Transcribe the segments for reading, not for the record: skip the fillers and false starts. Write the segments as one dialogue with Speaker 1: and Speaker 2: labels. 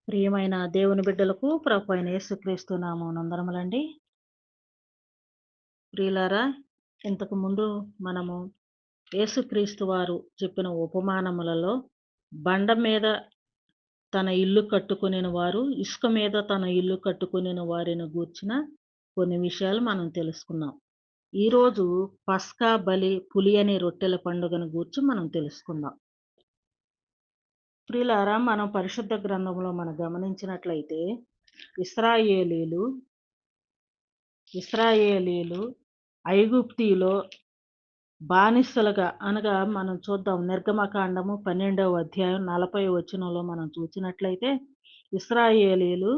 Speaker 1: ప్రియమైన దేవుని బిడ్డలకు ప్రభు అయిన యేసుక్రీస్తు నామమున వందనములండి. ప్రియులారా, ఇంతకు ముందు మనము యేసుక్రీస్తు వారు చెప్పిన ఉపమానములలో బండ మీద తన ఇల్లు కట్టుకొనిన వారు, ఇసుక మీద తన ఇల్లు కట్టుకొనిన వారిని గూర్చిన కొన్ని విషయాలు మనం తెలుసుకున్నాం. ఈరోజు పస్కా బలి, పులియని రొట్టెల పండుగను గూర్చి మనం తెలుసుకుందాం. ప్రియులారా, మనం పరిశుద్ధ గ్రంథంలో మనం గమనించినట్లయితే ఇశ్రాయేలీలు ఇశ్రాయేలీలు ఐగుప్తిలో బానిసలుగా అనగా మనం చూద్దాం. నిర్గమకాండము 12వ అధ్యాయం 40వ వచనంలో మనం చూసినట్లయితే ఇశ్రాయేలీలు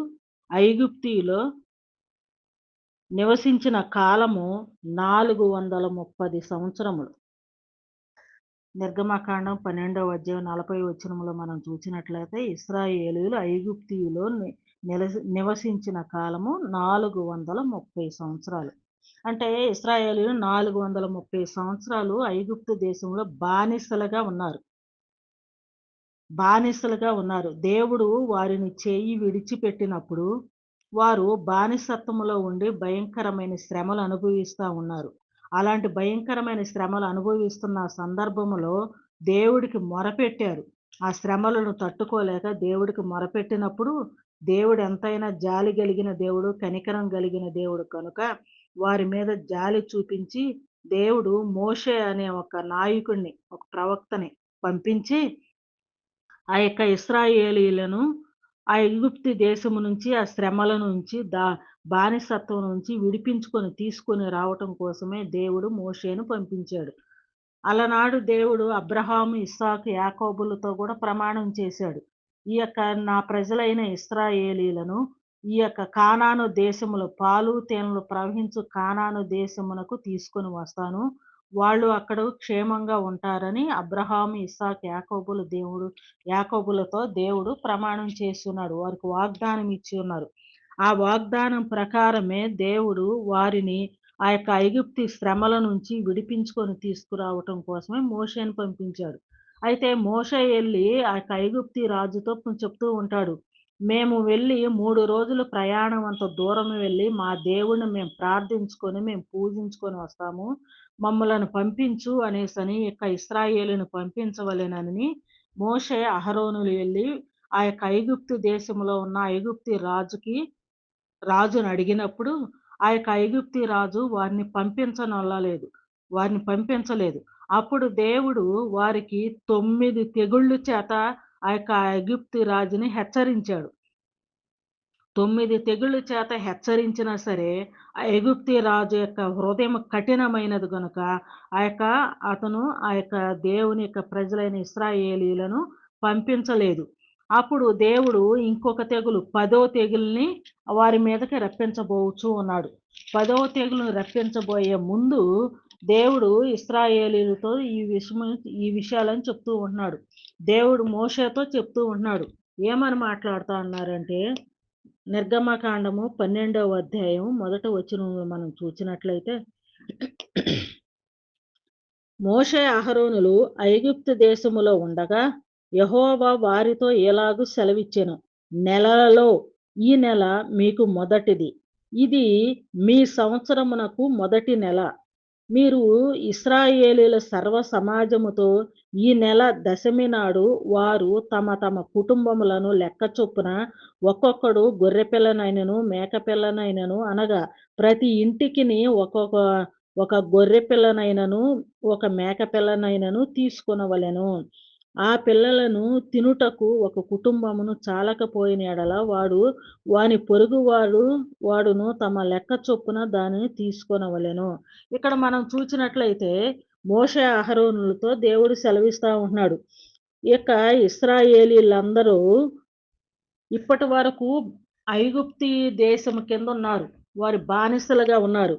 Speaker 1: ఐగుప్తిలో నివసించిన కాలము 430 సంవత్సరములు. నిర్గమకాండం 12వ అధ్యాయం 40వ వచనంలో మనం చూసినట్లయితే ఇశ్రాయేలీయులు ఐగుప్తిలో నివసించిన కాలము 430 సంవత్సరాలు. అంటే ఇశ్రాయేలీయులు 430 సంవత్సరాలు ఐగుప్తు దేశంలో బానిసలుగా ఉన్నారు. దేవుడు వారిని చేయి విడిచిపెట్టినప్పుడు వారు బానిసత్వములో ఉండి భయంకరమైన శ్రమలు అనుభవిస్తా ఉన్నారు. అలాంటి భయంకరమైన శ్రమలు అనుభవిస్తున్న సందర్భములో దేవుడికి మొరపెట్టారు. ఆ శ్రమలను తట్టుకోలేక దేవుడికి మొరపెట్టినప్పుడు దేవుడు ఎంతైనా జాలి కలిగిన దేవుడు, కనికరం కలిగిన దేవుడు కనుక వారి మీద జాలి చూపించి దేవుడు మోషే అనే ఒక నాయకుడిని, ఒక ప్రవక్తని పంపించి ఆ యొక్క ఇశ్రాయేలీయులను ఆ ఐగుప్తు దేశము నుంచి, ఆ శ్రమల నుంచి, బానిసత్వం నుంచి తీసుకొని రావటం కోసమే దేవుడు మోషేను పంపించాడు. అలనాడు దేవుడు అబ్రహాము, ఇస్సాకు, యాకోబులతో కూడా ప్రమాణం చేశాడు. ఈ యొక్క నా ప్రజలైన ఇశ్రాయేలీయులను ఈ యొక్క కానాను దేశములో పాలు తేనెలు ప్రవహించు కానాను దేశమునకు తీసుకొని వస్తాను. వాళ్ళు అక్కడ క్షేమంగా ఉంటారని అబ్రహాము, ఇస్సాకు, యాకోబులతో దేవుడు ప్రమాణం చేస్తున్నాడు. వారికి వాగ్దానం ఇచ్చి ఉన్నారు. ఆ వాగ్దానం ప్రకారమే దేవుడు వారిని ఆ యొక్క ఐగుప్తు శ్రమల నుంచి తీసుకురావటం కోసమే మోషేను పంపించాడు. అయితే మోషే వెళ్ళి ఆ యొక్క ఐగుప్తు రాజుతో చెప్తూ ఉంటాడు. మేము వెళ్ళి 3 రోజులు ప్రయాణం అంత దూరం వెళ్ళి మా దేవుడిని మేము ప్రార్థించుకొని, మేము పూజించుకొని వస్తాము. మమ్మలను పంపించు అనేసని యొక్క ఇశ్రాయేలును పంపించవలెనని మోషే, అహరోనులు వెళ్ళి ఆ యొక్క ఐగుప్తు దేశంలో ఉన్న ఐగుప్తు రాజును అడిగినప్పుడు ఆ యొక్క ఐగుప్తు రాజు వారిని పంపించలేదు. అప్పుడు దేవుడు వారికి 9 తెగుళ్ళు చేత ఆ యొక్క ఐగుప్తు రాజుని హెచ్చరించాడు. 9 తెగుళ్ళ చేత హెచ్చరించినా సరే, ఆ ఐగుప్తు రాజు యొక్క హృదయం కఠినమైనది గనుక, అతను ఆ యొక్క దేవుని యొక్క ప్రజలైన ఇశ్రాయేలీయులను పంపించలేదు. అప్పుడు దేవుడు ఇంకొక తెగులు, 10వ తెగులుని వారి మీదకి రప్పించబోచు ఉన్నాడు. 10వ తెగులును రప్పించబోయే ముందు దేవుడు ఇశ్రాయేలీయులతో ఈ విషయాలను చెప్తూ ఉంటున్నాడు. దేవుడు మోషేతో చెప్తూ ఉంటున్నాడు. ఏమని మాట్లాడుతా అన్నారంటే, నిర్గమకాండము 12వ అధ్యాయం 1వ వచనంలో మనం చూసినట్లయితే మోషే, అహరోనులు ఐగుప్తు దేశములో ఉండగా యెహోవా వారితో ఎలాగు సెలవిచ్చెను. నెలలలో ఈ నెల మీకు మొదటిది. ఇది మీ సంవత్సరమునకు మొదటి నెల. మీరు ఇశ్రాయేలీయుల సర్వ సమాజముతో ఈ నెల దశమి నాడు వారు తమ తమ కుటుంబములను లెక్క చొప్పున ఒక్కొక్కడు గొర్రెపిల్లనైనను, మేకపిల్లనైనను అనగా ప్రతి ఇంటికిని ఒక గొర్రె పిల్లనైనను, ఒక మేక పిల్లనైనను తీసుకొనవలెను. ఆ పిల్లలను తినుటకు ఒక కుటుంబమును చాలకపోయిన ఎడల వాని వాడును తమ లెక్క చొప్పున దానిని తీసుకొనవలెను. ఇక్కడ మనం చూసినట్లయితే మోషే, అహరోనులతో దేవుడు సెలవిస్తా ఉంటున్నాడు. ఇక ఇశ్రాయేలీయులందరూ ఇప్పటి వరకు ఐగుప్తు దేశం కింద ఉన్నారు. వారు బానిసలుగా ఉన్నారు.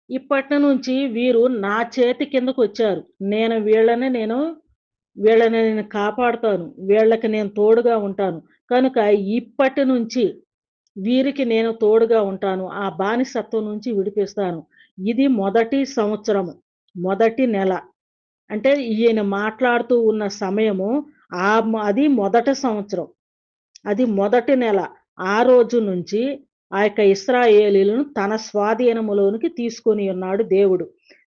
Speaker 1: ఇప్పటి నుంచి వీరు నా చేతి కిందకు వచ్చారు. వీళ్ళని నేను కాపాడుతాను. వీళ్ళకి నేను తోడుగా ఉంటాను. కనుక ఇప్పటి నుంచి వీరికి నేను తోడుగా ఉంటాను. ఆ బానిసత్వం నుంచి విడిపిస్తాను. ఇది మొదటి సంవత్సరము, మొదటి నెల. అంటే ఈయన మాట్లాడుతూ ఉన్న సమయము అది మొదటి సంవత్సరం. అది మొదటి నెల. ఆ రోజు నుంచి ఆ యొక్క ఇశ్రాయేలీయులను తన స్వాధీనములోనికి తీసుకొని ఉన్నాడు దేవుడు.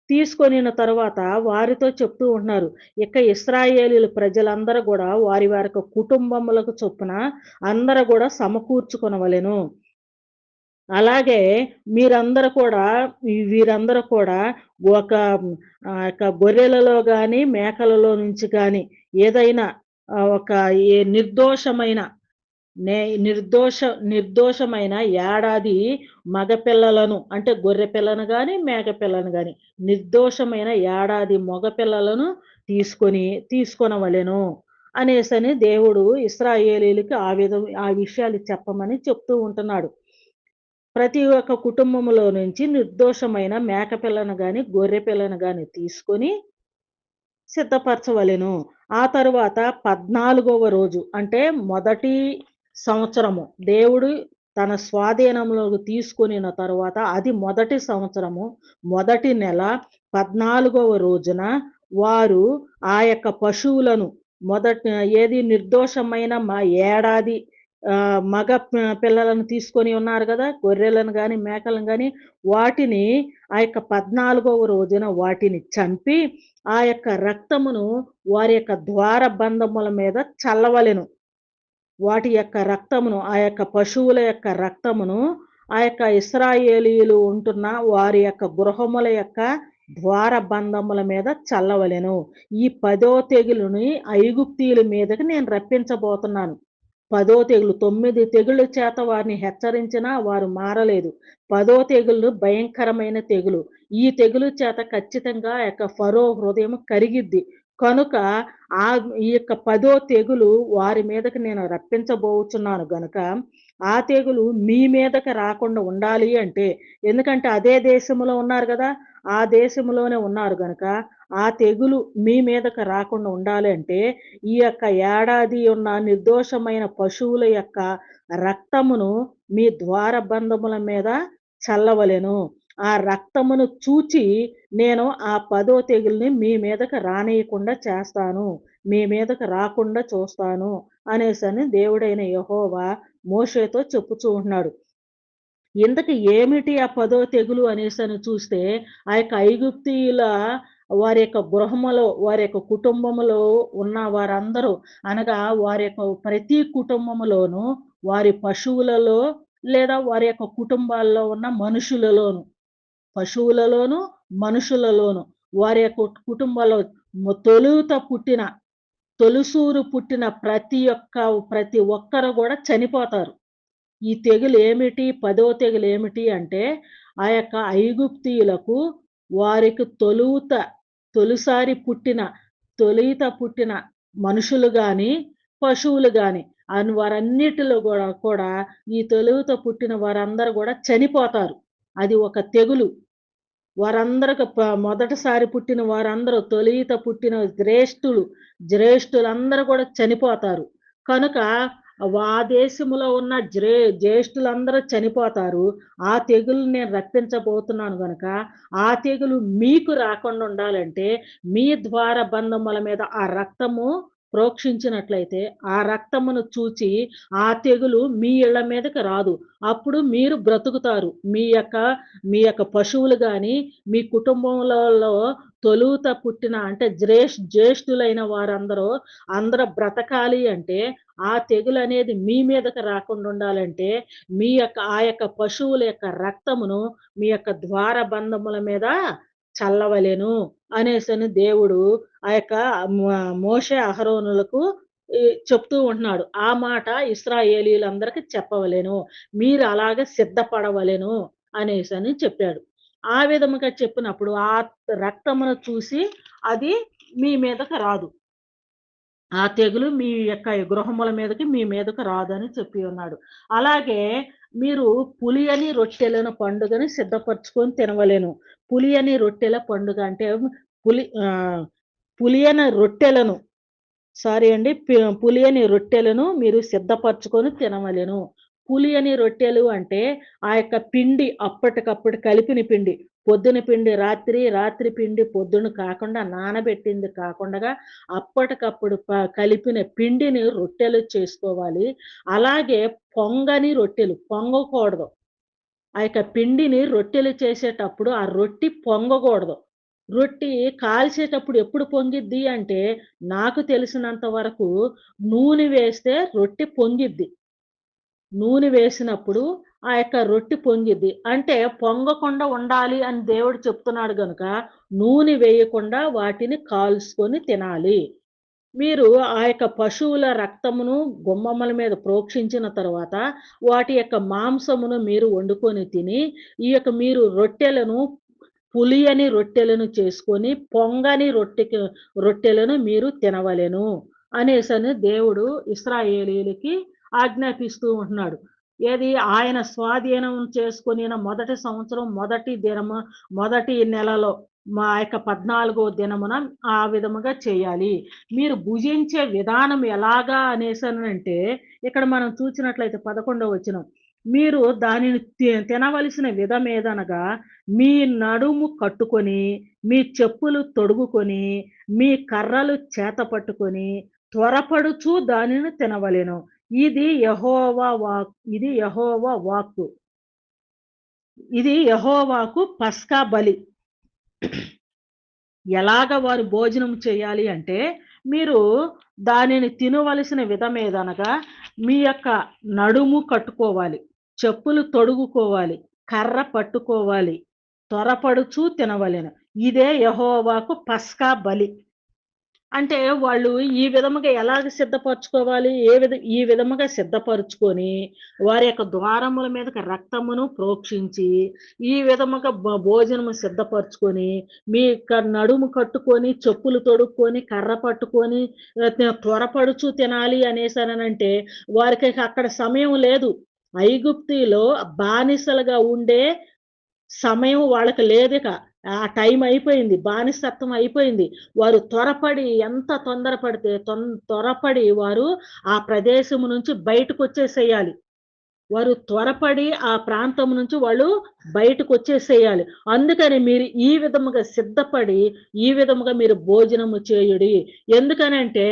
Speaker 1: తీసుకొనిన తరువాత వారితో చెప్తూ ఉంటున్నారు. ఇక ఇశ్రాయేలీయుల ప్రజలందరూ గూడా వారి వారి యొక్క కుటుంబములకు చొప్పున అందరూ గూడా సమకూర్చుకొనవలెను. అలాగే మీరందరూ కూడా వీరందరూ కూడా ఒక యొక్క గొర్రెలలో గాని, మేకలలో నుంచి గాని ఏదైనా ఒక నిర్దోషమైన నే నిర్దోష నిర్దోషమైన ఏడాది మగపిల్లలను అంటే గొర్రె పిల్లను గాని, మేక పిల్లను గాని నిర్దోషమైన ఏడాది మగ పిల్లలను తీసుకొనవలెను అనేసని దేవుడు ఇశ్రాయేలీయులకి ఆ విషయాలు చెప్పమని చెప్తూ ఉంటున్నాడు. ప్రతి ఒక్క కుటుంబములో నుంచి నిర్దోషమైన మేక పిల్లను గాని, గొర్రె పిల్లను గాని తీసుకొని సిద్ధపరచవలెను. ఆ తరువాత 14వ రోజు అంటే మొదటి సంవత్సరము దేవుడు తన స్వాధీనంలోకి తీసుకొనిన తరువాత అది మొదటి సంవత్సరము, మొదటి నెల 14వ రోజున వారు ఆ యొక్క పశువులను నిర్దోషమైన ఏడాది మగ పిల్లలను తీసుకొని ఉన్నారు గదా! గొర్రెలను గాని, మేకలను గాని వాటిని ఆ యొక్క 14వ రోజున వాటిని చంపి ఆ యొక్క రక్తమును వారి యొక్క ద్వారబంధముల మీద చల్లవలెను. వాటి యొక్క రక్తమును, ఆ యొక్క పశువుల యొక్క రక్తమును, ఆ యొక్క ఇశ్రాయేలీయులు ఉంటున్న వారి యొక్క గృహముల యొక్క ద్వారబంధముల మీద చల్లవలెను. ఈ 10వ తెగులుని ఐగుప్తీయుల మీదకి నేను రప్పించబోతున్నాను. 10వ తెగులు 9 తెగుళ్ళ చేత వారిని హెచ్చరించినా వారు మారలేదు. 10వ తెగులు భయంకరమైన తెగులు. ఈ తెగులు చేత ఖచ్చితంగా ఆ యొక్క ఫరో హృదయం కరిగిద్ది. కనుక ఈ యొక్క 10వ తెగులు వారి మీదకి నేను రప్పించబోచున్నాను గనుక, ఆ తెగులు మీ మీదకి రాకుండా ఉండాలి అంటే ఎందుకంటే అదే దేశంలో ఉన్నారు గదా! ఆ దేశంలోనే ఉన్నారు గనక, ఆ తెగులు మీ మీదకి రాకుండా ఉండాలి అంటే, ఈ యొక్క ఏడాది ఉన్న నిర్దోషమైన పశువుల యొక్క రక్తమును మీ ద్వారబంధముల మీద చల్లవలెను. ఆ రక్తమును చూచి నేను ఆ 10వ తెగులుని మీ మీదకి రానీయకుండా చేస్తాను. మీ మీదకి రాకుండా చూస్తాను అనేసని దేవుడైన యెహోవా మోషేతో చెప్పుచూ ఉంటున్నాడు. ఇంతకి ఏమిటి ఆ 10వ తెగులు అనేసని చూస్తే, ఆ యొక్క ఐగుప్తీయుల వారి యొక్క గృహములో, వారి యొక్క కుటుంబములో ఉన్న వారందరూ అనగా వారి యొక్క ప్రతి కుటుంబములోను వారి పశువులలో లేదా వారి యొక్క కుటుంబాల్లో ఉన్న మనుషులలోను, పశువులలోను, మనుషులలోను వారి యొక్క కుటుంబాల్లో తొలుసూరు పుట్టిన ప్రతి ఒక్కరు గూడా చనిపోతారు. ఈ తెగులేమిటి? 10వ తెగులేమిటి అంటే, ఆ యొక్క ఐగుప్తీయులకు వారికి తొలిసారి పుట్టిన తొలిత పుట్టిన మనుషులు గాని, పశువులు గాని వారన్నిటిలో కూడా ఈ తొలుత పుట్టిన వారందరూ గూడా చనిపోతారు. అది ఒక తెగులు. వారందరికి మొదటిసారి పుట్టిన వారందరూ తొలిత పుట్టిన జ్యేష్ఠులందరూ కూడా చనిపోతారు. కనుక ఆ దేశంలో ఉన్న జ్యేష్ఠులందరూ చనిపోతారు. ఆ తెగులు నేను రప్పించబోతున్నాను గనక, ఆ తెగులు మీకు రాకుండా ఉండాలంటే, మీ ద్వారబంధముల మీద ఆ రక్తము ప్రోక్షించినట్లయితే, ఆ రక్తమును చూచి ఆ తెగులు మీ ఇళ్ళ మీదకి రాదు. అప్పుడు మీరు బ్రతుకుతారు. మీ యొక్క పశువులు గాని, మీ కుటుంబములలో తొలుత పుట్టిన అంటే జ్యేష్ఠులైన అందరూ బ్రతకాలి అంటే, ఆ తెగులనేది మీ మీదకి రాకుండా ఉండాలంటే, ఆ యొక్క పశువుల యొక్క రక్తమును మీ యొక్క ద్వారబంధముల మీద చల్లవలెను అనేసని దేవుడు ఆ యొక్క మోషే, అహరోనులకు ఈ చెప్తూ ఉంటున్నాడు. ఆ మాట ఇశ్రాయేలీయులందరికి చెప్పవలెను. మీరు అలాగే సిద్ధపడవలెను అనేసని చెప్పాడు. ఆ విధముగా చెప్పినప్పుడు ఆ రక్తమును చూసి అది మీ మీదకి రాదు. ఆ తెగులు మీ యొక్క గృహముల మీదకి మీ మీదకి రాదని చెప్పి ఉన్నాడు. అలాగే మీరు పులియని రొట్టెలను పండుగని సిద్ధపరచుకొని తినవలెను. పులియని రొట్టెల పండుగ అంటే పులి ఆహ్, పులియని రొట్టెలను సారీ అండి. పులియని రొట్టెలను మీరు సిద్ధపరచుకొని తినవలెను. పులియని రొట్టెలు అంటే ఆ యొక్క పిండి అప్పటికప్పుడు కలిపిన పిండి. పొద్దున పిండి రాత్రి, రాత్రి పిండి పొద్దున కాకుండా నానబెట్టింది కాకుండగా అప్పటికప్పుడు కలిపిన పిండిని రొట్టెలు చేసుకోవాలి. అలాగే పొంగని రొట్టెలు, పొంగకూడదు. ఆ యొక్క పిండిని రొట్టెలు చేసేటప్పుడు ఆ రొట్టి పొంగకూడదు. రొట్టి కాల్చేటప్పుడు ఎప్పుడు పొంగిద్ది అంటే, నాకు తెలిసినంత వరకు నూనె వేస్తే రొట్టె పొంగిద్ది. నూనె వేసినప్పుడు ఆ యొక్క రొట్టె పొంగిద్ది. అంటే పొంగకుండా ఉండాలి అని దేవుడు చెప్తున్నాడు గనుక, నూనె వేయకుండా వాటిని కాల్చుకొని తినాలి. మీరు ఆ యొక్క పశువుల రక్తమును గుమ్మముల మీద ప్రోక్షించిన తరువాత, వాటి యొక్క మాంసమును మీరు వండుకొని తిని, ఈ యొక్క మీరు రొట్టెలను పులియని రొట్టెలను చేసుకొని, పొంగని రొట్టెలను మీరు తినవలెను అనేసని దేవుడు ఇశ్రాయేలీయులకి ఆజ్ఞాపిస్తూ ఉంటున్నాడు. ఏది ఆయన స్వాధీనం చేసుకొనిన మొదటి సంవత్సరం, మొదటి దినము, మొదటి నెలలో మా యొక్క 14వ దినమున ఆ విధముగా చేయాలి. మీరు భుజించే విధానం ఎలాగా అనేసనంటే, ఇక్కడ మనం చూసినట్లయితే 11వ వచనం. మీరు దానిని తినవలసిన విధమేదనగా, మీ నడుము కట్టుకొని, మీ చెప్పులు తొడుగుకొని, మీ కర్రలు చేత పట్టుకొని, త్వరపడుచు దానిని తినవలెను. ఇది యెహోవా వాక్కు. ఇది యెహోవాకు పస్కా బలి. ఎలాగ వారు భోజనం చేయాలి అంటే, మీరు దానిని తినవలసిన విధమేదనగా, మీ యొక్క నడుము కట్టుకోవాలి, చెప్పులు తొడుగుకోవాలి, కర్ర పట్టుకోవాలి, త్వరపడుచు తినవలెను. ఇదే యెహోవాకు పస్కా బలి. అంటే వాళ్ళు ఈ విధముగా ఎలాగ సిద్ధపరచుకోవాలి? ఈ విధముగా సిద్ధపరుచుకొని, వారి యొక్క ద్వారముల మీదకి రక్తమును ప్రోక్షించి, ఈ విధముగా భోజనము సిద్ధపరుచుకొని, మీ నడుము కట్టుకొని, చెప్పులు తొడుక్కొని, కర్ర పట్టుకొని త్వరపడుచు తినాలి అనేసనంటే, వారికి అక్కడ సమయం లేదు. ఐగుప్తులో బానిసలుగా ఉండే సమయం వాళ్ళకి లేదిక. ఆ టైం అయిపోయింది. బానిసత్వం అయిపోయింది. వారు త్వరపడి ఎంత తొందరపడితే త్వరపడి వారు ఆ ప్రదేశము నుంచి బయటకొచ్చేసేయాలి. వారు త్వరపడి ఆ ప్రాంతం నుంచి వాళ్ళు బయటకొచ్చేసేయాలి. అందుకని మీరు ఈ విధముగా సిద్ధపడి, ఈ విధముగా మీరు భోజనము చేయుడి. ఎందుకనంటే,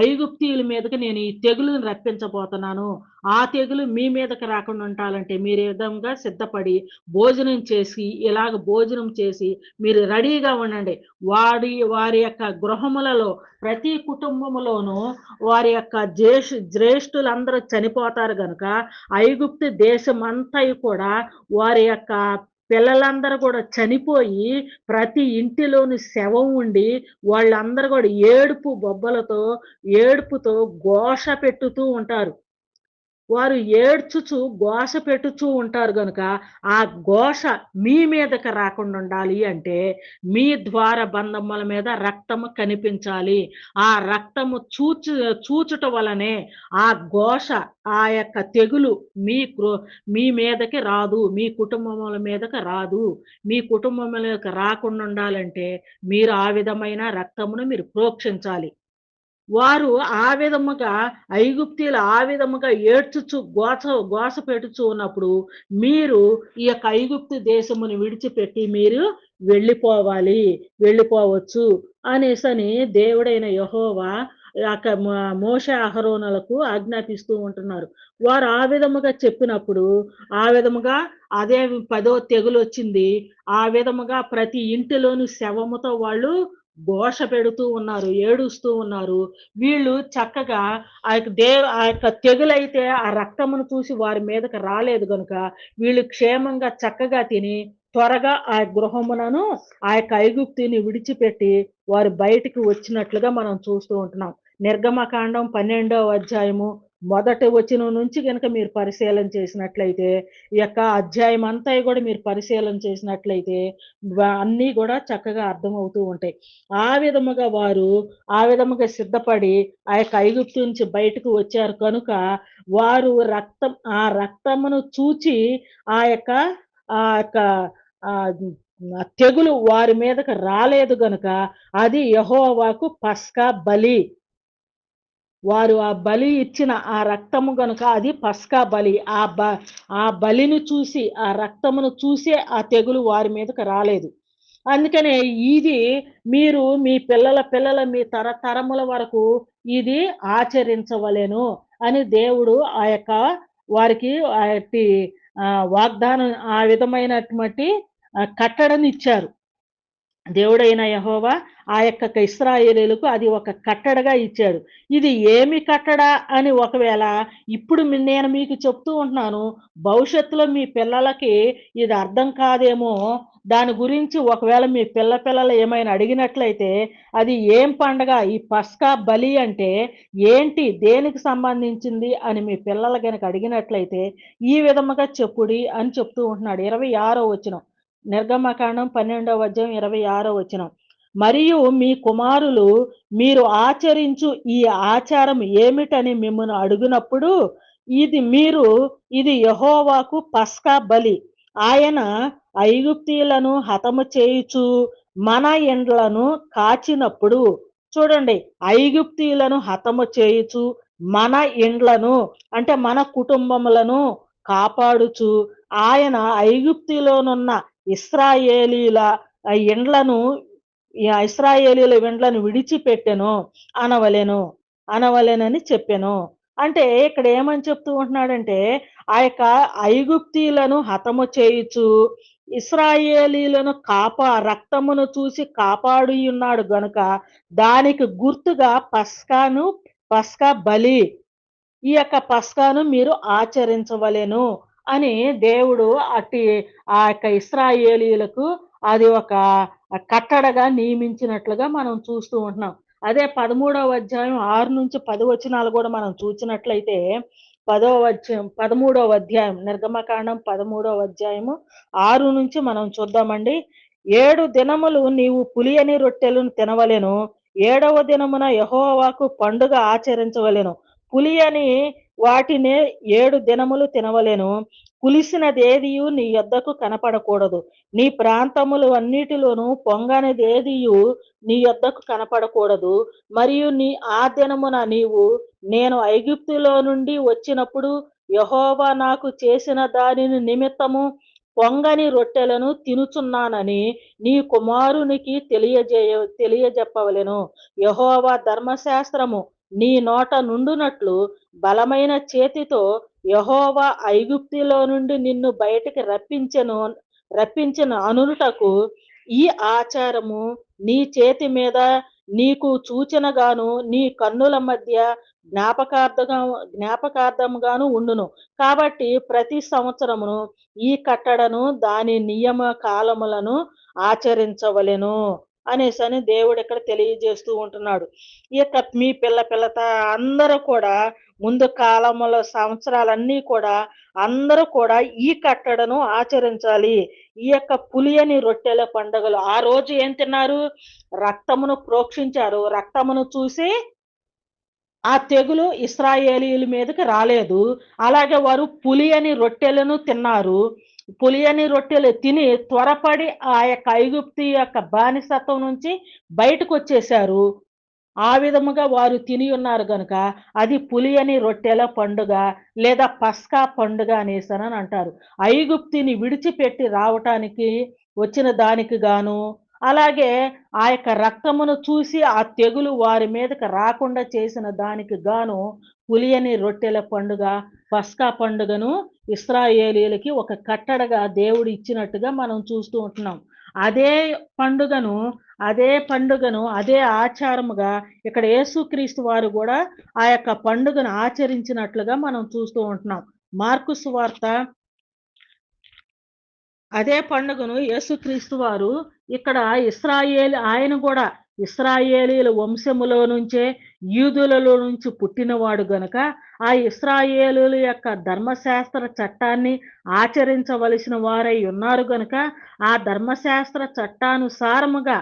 Speaker 1: ఐగుప్తీయుల మీదకి నేను ఈ తెగులుని రప్పించబోతున్నాను. ఆ తెగులు మీ మీదకి రాకుండా ఉండాలంటే మీరు ఈ విధంగా సిద్ధపడి, భోజనం చేసి, ఇలాగ భోజనం చేసి మీరు రెడీగా ఉండండి. వారి యొక్క గృహములలో ప్రతి కుటుంబములోనూ వారి యొక్క జ్యేష్ఠులందరూ చనిపోతారు గనుక, ఐగుప్తు దేశమంతయు కూడా వారి యొక్క పిల్లలందరూ కూడా చనిపోయి, ప్రతి ఇంటిలోని శవం ఉండి, వాళ్ళందరూ కూడా ఏడుపు బొబ్బలతో, ఏడుపుతో ఘోష పెట్టుతూ ఉంటారు. వారు ఏడ్చుచు, ఘోష పెట్టుచూ ఉంటారు గనుక, ఆ ఘోష మీ మీదకి రాకుండుండాలి అంటే, మీ ద్వార బంధముల మీద రక్తము కనిపించాలి. ఆ రక్తము చూచుట వలనే ఆ ఘోష, ఆ యొక్క తెగులు మీ మీదకి రాదు. మీ కుటుంబముల మీదకి రాదు. మీ కుటుంబములకు రాకుండుండాలంటే, మీరు ఆ విధమైన రక్తమును మీరు ప్రోక్షించాలి. వారు ఆ విధముగా ఐగుప్తీయులు ఆ విధముగా ఏడ్చుచు ఘోష పెట్టుచు ఉన్నప్పుడు, మీరు ఈ యొక్క ఐగుప్తు దేశమును విడిచిపెట్టి మీరు వెళ్ళిపోవాలి. వెళ్ళిపోవచ్చు అనేసని దేవుడైన యెహోవా మోషే, అహరోనులకు ఆజ్ఞాపిస్తూ ఉంటున్నారు. వారు ఆ విధముగా చెప్పినప్పుడు, ఆ విధముగా అదే 10వ తెగులొచ్చింది. ఆ విధముగా ప్రతి ఇంటిలోని శవముతో వాళ్ళు ఘోష పెడుతూ ఉన్నారు. ఏడుస్తూ ఉన్నారు. వీళ్ళు చక్కగా ఆ యొక్క తెగులైతే ఆ రక్తమును చూసి వారి మీదకి రాలేదు గనుక, వీళ్ళు క్షేమంగా చక్కగా తిని, త్వరగా ఆ గృహమునను ఆ యొక్క ఐగుప్తుని విడిచిపెట్టి వారు బయటికి వచ్చినట్లుగా మనం చూస్తూ ఉంటున్నాం. నిర్గమకాండం 12వ అధ్యాయము మొదటి వచనం నుంచి గనక మీరు పరిశీలన చేసినట్లయితే, ఈ యొక్క అధ్యాయం అంతా కూడా మీరు పరిశీలన చేసినట్లయితే, అన్నీ కూడా చక్కగా అర్థమవుతూ ఉంటాయి. ఆ విధముగా వారు ఆ విధముగా సిద్ధపడి ఆ యొక్క ఐగుప్తు నుంచి బయటకు వచ్చారు కనుక, వారు ఆ రక్తమును చూచి ఆ యొక్క ఆ యొక్క ఆహ్, తెగులు వారి మీదకి రాలేదు గనుక, అది యెహోవాకు పస్కా బలి. వారు ఆ బలి ఇచ్చిన ఆ రక్తము గనుక అది పస్కా బలి. ఆ బలిని చూసి, ఆ రక్తమును చూసే ఆ తెగులు వారి మీదకి రాలేదు. అందుకనే ఇది మీరు మీ పిల్లల పిల్లల మీ తరతరముల వరకు ఇది ఆచరించవలెను అని దేవుడు ఆ యొక్క వారికి ఆ యట్టి వాగ్దానం ఆ విధమైనటువంటి కట్టడనిచ్చారు. దేవుడైన యెహోవా ఆ యొక్క ఇశ్రాయేలీయులకు అది ఒక కట్టడగా ఇచ్చాడు. ఇది ఏమి కట్టడ అని ఒకవేళ ఇప్పుడు నేను మీకు చెప్తూ ఉంటున్నాను. భవిష్యత్తులో మీ పిల్లలకి ఇది అర్థం కాదేమో. దాని గురించి ఒకవేళ మీ పిల్లలు ఏమైనా అడిగినట్లయితే, అది ఏం పండగ? ఈ పస్కా బలి అంటే ఏంటి? దేనికి సంబంధించింది? అని మీ పిల్లలు గనక అడిగినట్లయితే, ఈ విధముగా చెప్పుడి అని చెప్తూ ఉంటున్నాడు. 26వ వచనం. నిర్గమకాండం 12వ అధ్యాయం 26వ వచనం. మరియు మీ కుమారులు మీరు ఆచరించు ఈ ఆచారం ఏమిటని మిమ్మల్ని అడుగునప్పుడు మీరు ఇది యెహోవాకు పస్కా బలి. ఆయన ఐగుప్తీయులను హతము చేయుచు మన ఇండ్లను కాచినప్పుడు చూడండి, ఐగుప్తీయులను హతము చేయుచు మన ఇండ్లను అంటే మన కుటుంబములను కాపాడుచు ఆయన ఐగుప్తులోనున్న ఇశ్రాయేలీల ఇండ్లను ఇశ్రాయేలీల ఇండ్లను విడిచిపెట్టెను అనవలెను. అనవలెనని చెప్పెను. అంటే ఇక్కడ ఏమని చెప్తూ ఉంటున్నాడంటే, ఆ యొక్క ఐగుప్తీయులను హతము చేయుచు ఇశ్రాయేలీయులను రక్తమును చూసి కాపాడియున్నాడు గనుక దానికి గుర్తుగా పస్కా బలి ఈ యొక్క పస్కాను మీరు ఆచరించవలెను అని దేవుడు ఆ యొక్క ఇశ్రాయేలీయులకు అది ఒక కట్టడగా నియమించినట్లుగా మనం చూస్తూ ఉంటున్నాం. అదే 13వ అధ్యాయం 6-10 వచనాలు కూడా మనం చూసినట్లయితే 13వ అధ్యాయం నిర్గమకాండం 13వ అధ్యాయము 6 నుంచి మనం చూద్దామండి. 7 దినములు నీవు పులియని రొట్టెలను తినవలెను. 7వ దినమున యెహోవాకు పండుగ ఆచరించవలెను. పులియని వాటినే 7 దినములు తినవలెను. పులిసినదేదియు నీ యొద్దకు కనపడకూడదు. నీ ప్రాంతములు అన్నిటిలోనూ పొంగనిదేదియు నీ యొద్దకు కనపడకూడదు. మరియు ఆ దినమున నేను ఐగుప్తులో నుండి వచ్చినప్పుడు యెహోవా నాకు చేసిన దానిని నిమిత్తము పొంగని రొట్టెలను తినుచున్నానని నీ కుమారునికి తెలియజెప్పవలెను. యెహోవా ధర్మశాస్త్రము నీ నోట నుండునట్లు బలమైన చేతితో యెహోవా ఐగుప్తులో నుండి నిన్ను బయటికి రప్పించిన అనుటకు ఈ ఆచారము నీ చేతి మీద నీకు సూచనగాను నీ కన్నుల మధ్య జ్ఞాపకార్థముగాను ఉండును. కాబట్టి ప్రతి సంవత్సరమును ఈ కట్టడను దాని నియమ కాలములను ఆచరించవలెను అనేసని దేవుడు ఇక్కడ తెలియజేస్తూ ఉంటున్నాడు. ఈ యొక్క మీ పిల్లత అందరూ కూడా ముందు కాలములో సంవత్సరాలన్నీ కూడా అందరూ కూడా ఈ కట్టడను ఆచరించాలి. ఈ యొక్క పులియని రొట్టెల పండుగలు ఆ రోజు ఏం తిన్నారు? రక్తమును ప్రోక్షించారు. రక్తమును చూసి ఆ తెగులు ఇశ్రాయేలీయుల మీదకి రాలేదు. అలాగే వారు పులియని రొట్టెలను తిన్నారు. పులియని రొట్టెలు తిని త్వరపడి ఆ యొక్క ఐగుప్తు యొక్క బానిసత్వం నుంచి బయటకొచ్చేశారు. ఆ విధముగా వారు తిని ఉన్నారు గనుక అది పులియని రొట్టెల పండుగ లేదా పస్కా పండుగ అనేసనని అంటారు. ఐగుప్తుని విడిచిపెట్టి రావటానికి వచ్చిన దానికి గాను, అలాగే ఆ యొక్క రక్తమును చూసి ఆ తెగులు వారి మీదకి రాకుండా చేసిన దానికి గాను పులియని రొట్టెల పండుగ, పస్కా పండుగను ఇశ్రాయేలీయులకి ఒక కట్టడగా దేవుడు ఇచ్చినట్టుగా మనం చూస్తూ ఉంటున్నాం. అదే పండుగను అదే ఆచారముగా ఇక్కడ యేసుక్రీస్తు వారు కూడా ఆ యొక్క పండుగను ఆచరించినట్లుగా మనం చూస్తూ ఉంటున్నాం. మార్కు సువార్త అదే పండుగను యేసుక్రీస్తు వారు ఇక్కడ ఆయన కూడా ఇశ్రాయేలీయుల వంశములో నుంచే యూదులలో నుంచి పుట్టినవాడు గనుక ఆ ఇశ్రాయేలీయుల యొక్క ధర్మశాస్త్ర చట్టాన్ని ఆచరించవలసిన వారై ఉన్నారు గనుక ఆ ధర్మశాస్త్ర చట్టానుసారముగా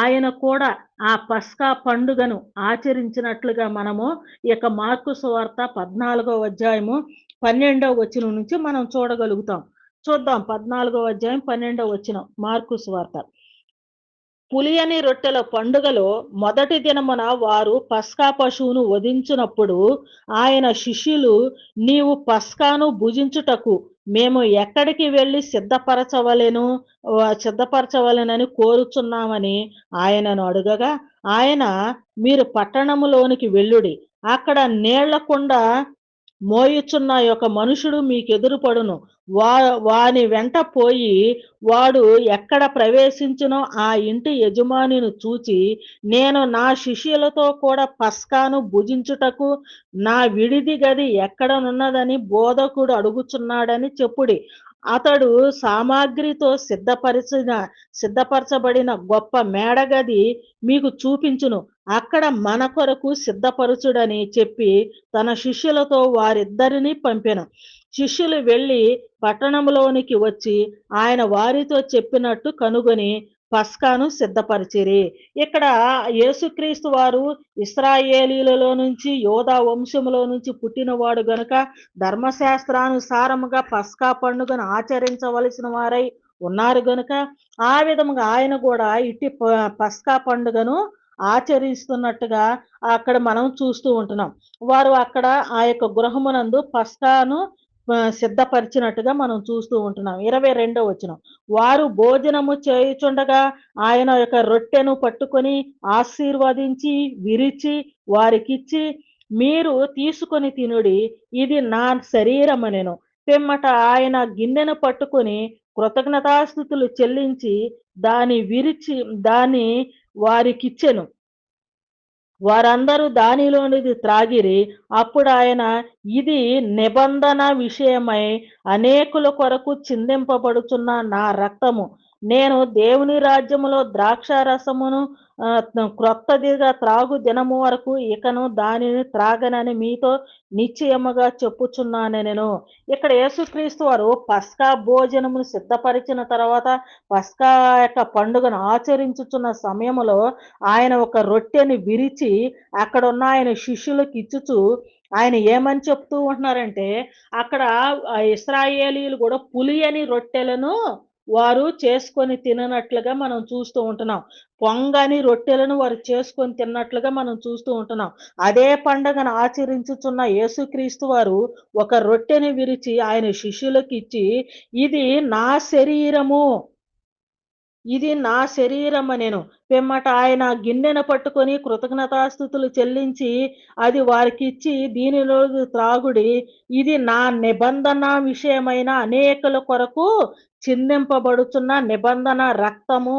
Speaker 1: ఆయన కూడా ఆ పస్కా పండుగను ఆచరించినట్లుగా మనము ఈ యొక్క మార్కు సువార్త 14వ అధ్యాయము 12వ వచనం నుంచి మనం చూడగలుగుతాం. చూద్దాం 14వ అధ్యాయం 12వ వచనం మార్కు సువార్త. పులియని రొట్టెల పండుగలో మొదటి దినమున వారు పస్కా పశువును వధించినప్పుడు ఆయన శిష్యులు, నీవు పస్కాను భుజించుటకు మేము ఎక్కడికి వెళ్ళి సిద్ధపరచవలెనని కోరుచున్నామని ఆయనను అడుగగా, ఆయన, మీరు పట్టణములోనికి వెళ్ళుడి, అక్కడ నీళ్ల కుండ మోయుచున్న ఒక మనుషుడు మీకెదురుపడును. వా వాని వెంట పోయి వాడు ఎక్కడ ప్రవేశించునో ఆ ఇంటి యజమానిని చూచి, నేను నా శిష్యులతో కూడా పస్కాను భుజించుటకు నా విడిది గది ఎక్కడనున్నదని బోధకుడు అడుగుచున్నాడని చెప్పుడి. అతడు సామాగ్రితో సిద్ధపరచబడిన గొప్ప మేడగది మీకు చూపించును. అక్కడ మన కొరకు సిద్ధపరచుడని చెప్పి తన శిష్యులతో వారిద్దరిని పంపెను. శిష్యులు వెళ్ళి పట్టణంలోనికి వచ్చి ఆయన వారితో చెప్పినట్టు కనుగొని పస్కాను సిద్ధపరిచిరి. ఇక్కడ యేసుక్రీస్తు వారు ఇశ్రాయేలీయులలో నుంచి, యోధా వంశములో నుంచి పుట్టినవాడు గనుక ధర్మశాస్త్రానుసారముగా పస్కా పండుగను ఆచరించవలసిన వారై ఉన్నారు గనుక, ఆ విధముగా ఆయన కూడా ఇట్టి పస్కా పండుగను ఆచరిస్తున్నట్టుగా అక్కడ మనం చూస్తూ ఉంటున్నాం. వారు అక్కడ ఆ యొక్క గృహమునందు పస్కాను సిద్ధపరిచినట్టుగా మనం చూస్తూ ఉంటున్నాం. 22వ వచనం. వారు భోజనము చేయుచుండగా ఆయన యొక్క రొట్టెను పట్టుకొని ఆశీర్వదించి విరిచి వారికిచ్చి, మీరు తీసుకొని తినుడి, ఇది నా శరీరమనెను. పిమ్మట ఆయన గిన్నెను పట్టుకొని కృతజ్ఞతాస్తుతులు చెల్లించి దాని విరిచి దాన్ని వారికిచ్చెను. వారందరూ దానిలోనిది త్రాగిరి. అప్పుడాయన, ఇది నిబంధన విషయమై అనేకుల కొరకు చిందింపబడుచున్న నా రక్తము. నేను దేవుని రాజ్యములో ద్రాక్షారసమును క్రొత్తదిగా త్రాగు దినము వరకు ఇకను దానిని త్రాగనని మీతో నిశ్చయముగా చెప్పుచున్నాను నేను. ఇక్కడ యేసుక్రీస్తు వారు పస్కా భోజనమును సిద్ధపరిచిన తర్వాత పస్కా యొక్క పండుగను ఆచరించుచున్న సమయములో ఆయన ఒక రొట్టెని విరిచి అక్కడున్న ఆయన శిష్యులకు ఇచ్చుచు ఆయన ఏమని చెప్తూ ఉంటున్నారంటే, అక్కడ ఇశ్రాయేలీయులు కూడా పులియని రొట్టెలను వారు చేసుకొని తిననట్లుగా మనం చూస్తూ ఉంటున్నాం. పొంగని రొట్టెలను వారు చేసుకొని తిన్నట్లుగా మనం చూస్తూ ఉంటున్నాం. అదే పండగను ఆచరించుచున్న యేసుక్రీస్తు వారు ఒక రొట్టెని విరిచి ఆయన శిష్యులకు ఇచ్చి, ఇది నా శరీరము, ఇది నా శరీరమనెను. పిమ్మట ఆయన గిన్నెను పట్టుకొని కృతజ్ఞతాస్తుతులు చెల్లించి అది వారికిచ్చి, దీనిలో త్రాగుడి, ఇది నా నిబంధన విషయమైన అనేకుల కొరకు చిందింపబడుచున్న నిబంధన రక్తము,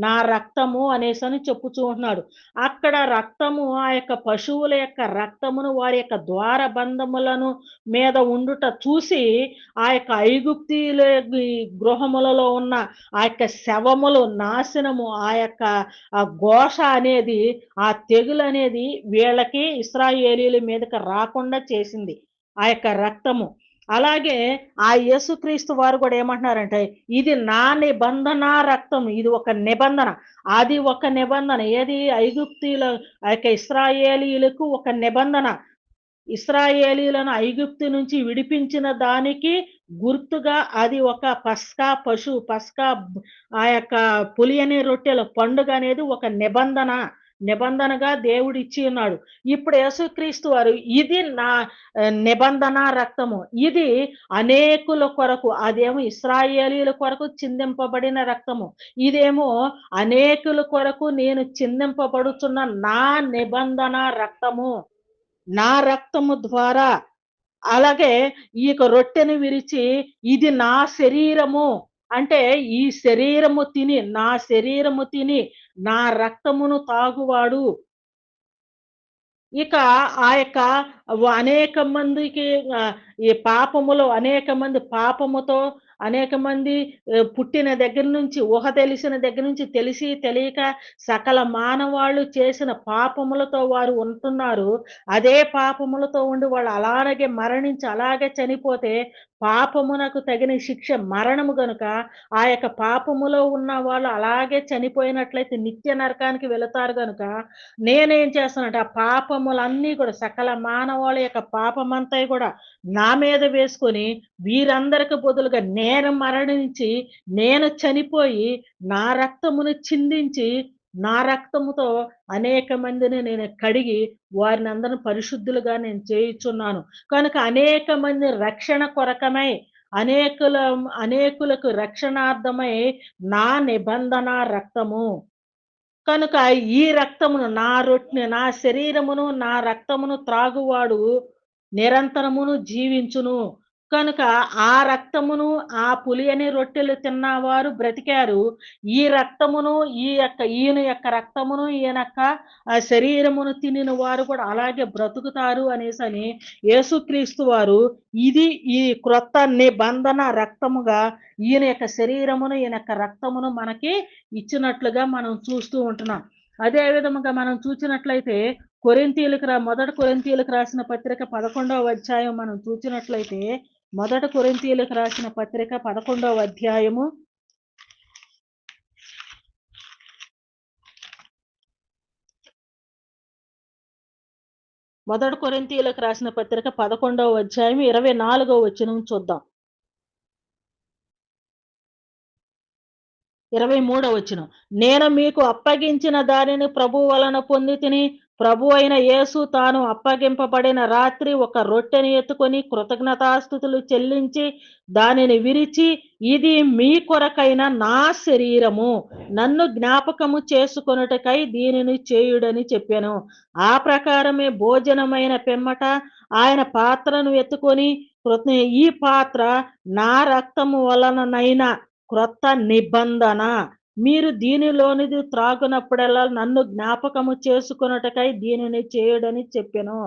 Speaker 1: నా రక్తము అనేసని చెప్పుచూ ఉంటున్నాడు. అక్కడ రక్తము ఆ యొక్క పశువుల యొక్క రక్తమును వారి యొక్క ద్వారబంధములను మీద ఉండుట చూసి ఆ యొక్క ఐగుప్తీయుల గృహములలో ఉన్న ఆ యొక్క శవములు నాశనము, ఆ యొక్క ఆ ఘోష అనేది, ఆ తెగులు అనేది వీళ్ళకి ఇశ్రాయేలీయుల మీదకి రాకుండా చేసింది ఆ యొక్క రక్తము. అలాగే ఆ యేసుక్రీస్తు వారు కూడా ఏమంటున్నారంటే, ఇది నా నిబంధన రక్తం, ఇది ఒక నిబంధన. అది ఒక నిబంధన ఏది, ఐగుప్తీయుల ఆ యొక్క ఇశ్రాయేలీయులకు ఒక నిబంధన. ఇశ్రాయేలీయులను ఐగుప్తు నుంచి విడిపించిన దానికి గుర్తుగా అది ఒక పస్కా ఆ యొక్క పులియని రొట్టెల పండుగ అనేది ఒక నిబంధనగా దేవుడు ఇచ్చి ఉన్నాడు. ఇప్పుడు యేసుక్రీస్తు వారు, ఇది నా నిబంధన రక్తము, ఇది అనేకుల కొరకు, అదేమో ఇశ్రాయేలీయుల కొరకు చిందింపబడిన రక్తము, ఇదేమో అనేకుల కొరకు నేను చిందింపబడుచున్న నా నిబంధన రక్తము, నా రక్తము ద్వారా. అలాగే ఈ యొక్క రొట్టెను విరిచి, ఇది నా శరీరము అంటే, ఈ శరీరము తిని, నా శరీరము తిని నా రక్తమును తాగువాడు ఇక ఆ యొక్క అనేక మందికి ఈ పాపములో అనేక మంది పాపముతో అనేక మంది పుట్టిన దగ్గర నుంచి, ఊహ తెలిసిన దగ్గర నుంచి, తెలిసి తెలియక సకల మానవాళ్ళు చేసిన పాపములతో వారు ఉంటున్నారు. అదే పాపములతో ఉండి వాళ్ళు అలాగే మరణించి అలాగే చనిపోతే పాపమునకు తగిన శిక్ష మరణము గనుక, ఆ యొక్క పాపములో ఉన్న వాళ్ళు అలాగే చనిపోయినట్లయితే నిత్య నరకానికి వెళతారు గనుక, నేనేం చేస్తానంటే ఆ పాపములన్నీ కూడా సకల మానవాళి యొక్క పాపమంతా కూడా నా మీద వేసుకొని, వీరందరికి బదులుగా నేను మరణించి, నేను చనిపోయి, నా రక్తమును చిందించి నా రక్తముతో అనేక మందిని నేను కడిగి వారినందరిని పరిశుద్ధులుగా నేను చేయుచున్నాను. కనుక అనేక మంది రక్షణ కొరకమై అనేకులకు రక్షణార్థమై నా నిబంధన రక్తము. కనుక ఈ రక్తమును నా శరీరమును, నా రక్తమును త్రాగువాడు నిరంతరమును జీవించును. కనుక ఆ రక్తమును, ఆ పులియని రొట్టెలు తిన్నవారు బ్రతికారు. ఈ రక్తమును, ఈయన యొక్క రక్తమును, ఈయన యొక్క శరీరమును తినిన వారు కూడా అలాగే బ్రతుకుతారు అనేసని యేసుక్రీస్తు వారు ఇది ఈ క్రొత్త నిబంధన రక్తముగా ఈయన యొక్క శరీరమును, ఈయన యొక్క రక్తమును మనకి ఇచ్చినట్లుగా మనం చూస్తూ ఉంటున్నాం. అదే విధముగా మనం చూసినట్లయితే మొదటి కొరింథీయులకు రాసిన పత్రిక 11వ అధ్యాయం మనం చూసినట్లయితే మొదటి కొరింథీయులకు రాసిన పత్రిక 11వ అధ్యాయము మొదటి కొరింథీయులకు రాసిన పత్రిక 11వ అధ్యాయం 24వ వచనం చూద్దాం. 23వ వచనం. నేను మీకు అప్పగించిన దానిని ప్రభు వలన పొందితిని. ప్రభు అయిన యేసు తాను అప్పగింపబడిన రాత్రి ఒక రొట్టెని ఎత్తుకొని కృతజ్ఞతాస్తుతులు చెల్లించి దానిని విరిచి, ఇది మీ కొరకైన నా శరీరము, నన్ను జ్ఞాపకము చేసుకొనుటకై దీనిని చేయుడని చెప్పాను. ఆ ప్రకారమే భోజనమైన పిమ్మట ఆయన పాత్రను ఎత్తుకొని, ఈ పాత్ర నా రక్తము వలననైన క్రొత్త నిబంధన. మీరు దీనిలోనిది త్రాగునప్పుడల్లా నన్ను జ్ఞాపకము చేసుకొనుటకై దీనిని చేయుడని చెప్పెను.